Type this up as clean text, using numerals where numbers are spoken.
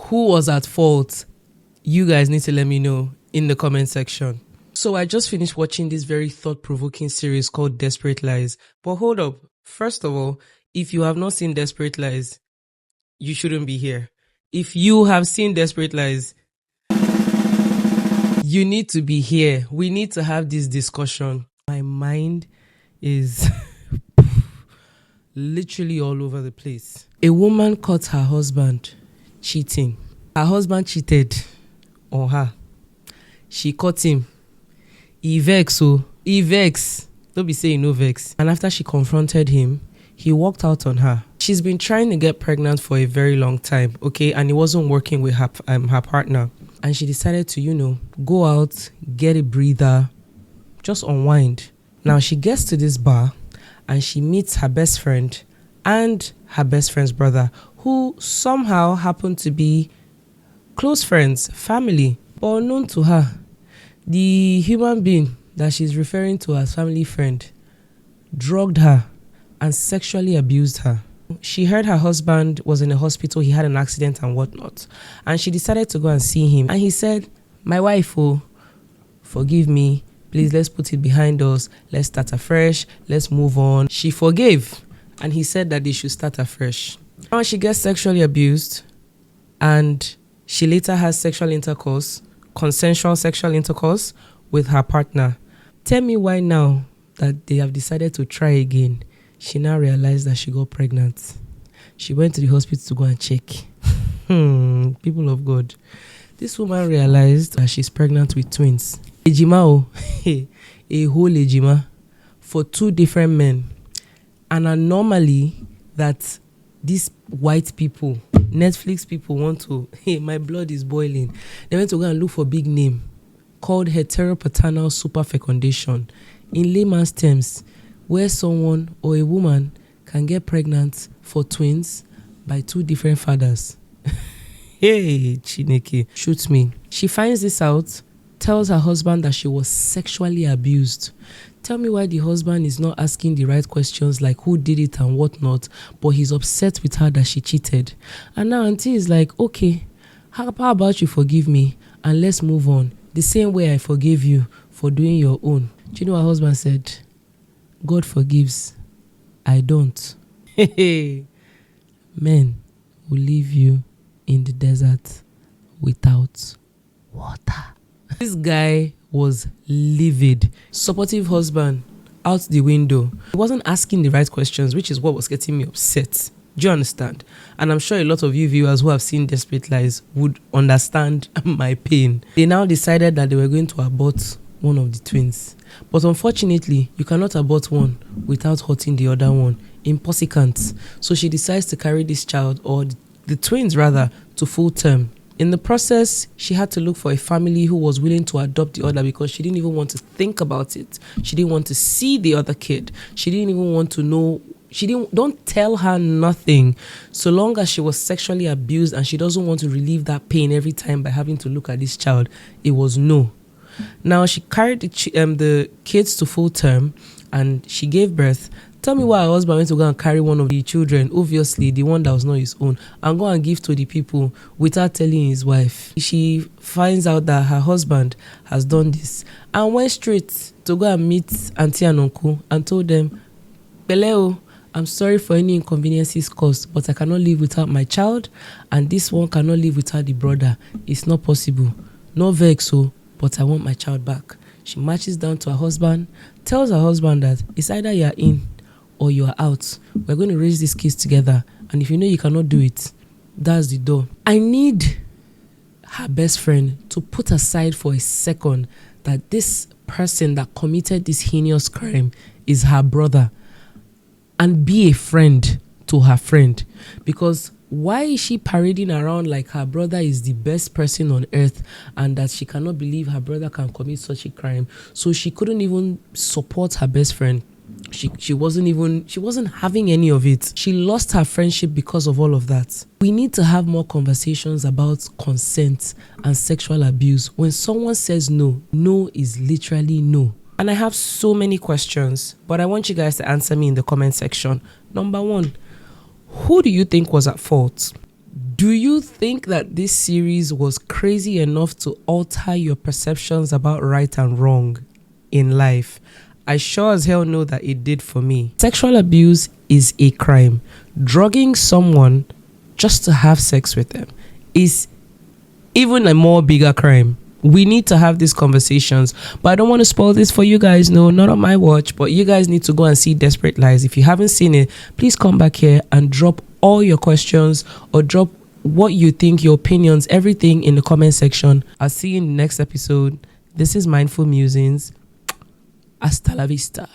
Who was at fault? You guys need to let me know in the comment section. So I just finished watching this very thought-provoking series called Desperate Lies. But hold up. First of all, if you have not seen Desperate Lies, you shouldn't be here. If you have seen Desperate Lies, you need to be here. We need to have this discussion. My mind is literally all over the place. A woman caught her husband cheating. Her husband cheated on her. She caught him. He vex. Don't be saying no vex. And after she confronted him, he walked out on her. She's been trying to get pregnant for a very long time, okay? And it wasn't working with her partner. And she decided to, go out, get a breather, just unwind. Now she gets to this bar and she meets her best friend and her best friend's brother, who somehow happen to be close friends, family, but unknown to her. The human being that she's referring to as family friend drugged her and sexually abused her. She heard her husband was in a hospital, he had an accident and whatnot. And she decided to go and see him. And he said, my wife, forgive me. Please, let's put it behind us. Let's start afresh. Let's move on. She forgave. And he said that they should start afresh. Now she gets sexually abused. And she later has sexual intercourse, consensual sexual intercourse with her partner. Tell me why now that they have decided to try again, she now realized that she got pregnant. She went to the hospital to go and check. People of God. This woman realized that she's pregnant with twins. Ejima, a whole ejima for two different men. An anomaly that these white people, Netflix people want to, my blood is boiling. They went to go and look for a big name called heteropaternal superfecundation. In layman's terms, where someone or a woman can get pregnant for twins by two different fathers. Hey, Chineke, shoot me. She finds this out, tells her husband that she was sexually abused. Tell me why the husband is not asking the right questions like who did it and whatnot, but he's upset with her that she cheated. And now auntie is like, okay, how about you forgive me and let's move on. The same way I forgave you for doing your own. Do you know what her husband said? God forgives. I don't. Men will leave you in the desert without water. This guy was livid. Supportive husband out the window. He wasn't asking the right questions, which is what was getting me upset. Do you understand? And I'm sure a lot of you viewers who have seen Desperate Lies would understand my pain. They now decided that they were going to abort one of the twins. But unfortunately, you cannot abort one without hurting the other one. Impossible. So she decides to carry this child, or the twins rather, to full term. In the process, she had to look for a family who was willing to adopt the other because she didn't even want to think about it. She didn't want to see the other kid. She didn't even want to know. Don't tell her nothing. So long as she was sexually abused and she doesn't want to relieve that pain every time by having to look at this child, it was no. Now she carried the kids to full term and she gave birth. Tell me why her husband went to go and carry one of the children, obviously the one that was not his own, and go and give to the people without telling his wife. She finds out that her husband has done this and went straight to go and meet auntie and uncle and told them, Beleo, I'm sorry for any inconveniences caused, but I cannot live without my child, and this one cannot live without the brother. It's not possible. No vex, but I want my child back. She marches down to her husband, tells her husband that it's either you're in or you're out. We're going to raise these kids together, and if you know you cannot do it, that's the door. I need her best friend to put aside for a second that this person that committed this heinous crime is her brother, and be a friend to her friend. Because why is she parading around like her brother is the best person on earth and that she cannot believe her brother can commit such a crime? So she couldn't even support her best friend. She wasn't having any of it. She lost her friendship because of all of that. We need to have more conversations about consent and sexual abuse. When someone says no, no is literally no. And I have so many questions, but I want you guys to answer me in the comment section. Number one, who do you think was at fault? Do you think that this series was crazy enough to alter your perceptions about right and wrong in life? I sure as hell know that it did for me. Sexual abuse is a crime. Drugging someone just to have sex with them is even a more bigger crime. We need to have these conversations, but I don't want to spoil this for you guys. No, not on my watch, but you guys need to go and see Desperate Lies. If you haven't seen it, please come back here and drop all your questions or drop what you think, your opinions, everything in the comment section. I'll see you in the next episode. This is Mindful Musings. Hasta la vista.